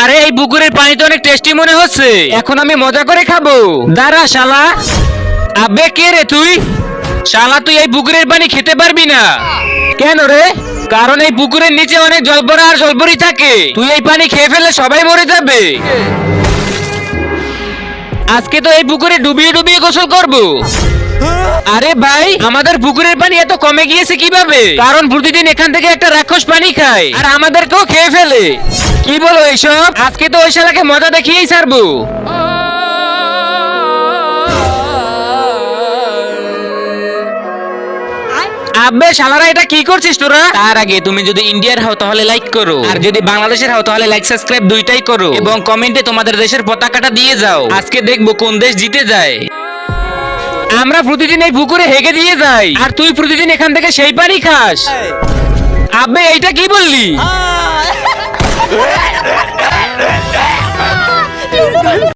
আরে এই পুকুরের পানি তো অনেক টেস্টি মনে হচ্ছে, এখন আমি মজা করে খাবো। দাঁড়া শালা। আবে কে রে তুই? শালা তুই এই পুকুরের পানি খেতে পারবি না। কেন রে? কারণ এই পুকুরের নিচে অনেক জলপরা আর জলপরি থাকে, তুই এই পানি খেয়ে ফেললে সবাই মরে যাবে। আজকে তো এই পুকুরে ডুবিয়ে ডুবিয়ে গোসল করব। আরে ভাই, আমাদের পুকুরের পানি এত কমে গিয়েছে কিভাবে? কারণ প্রতিদিন এখান থেকে একটা রাক্ষস পানি খায় আর আমাদেরকেও খেয়ে ফেলে। কি বলো এইসব? আজকে তো ওই শালাকে মজা দেখিয়েই ছাড়বো। আব্বে শালারা এটা কি করছিস তোরা? তার আগে তুমি যদি ইন্ডিয়ার হও তাহলে লাইক করো, আর যদি বাংলাদেশের হও তাহলে লাইক সাবস্ক্রাইব দুইটাই করো, এবং কমেন্টে তোমাদের দেশের পতাকাটা দিয়ে যাও। আজকে দেখবো কোন দেশ জিতে যায়। আমরা প্রতিদিন এই পুকুরে হেগে দিয়ে যাই, আর তুই প্রতিদিন এখান থেকে সেই পানি খাস। আব্বে এইটা কি বললি?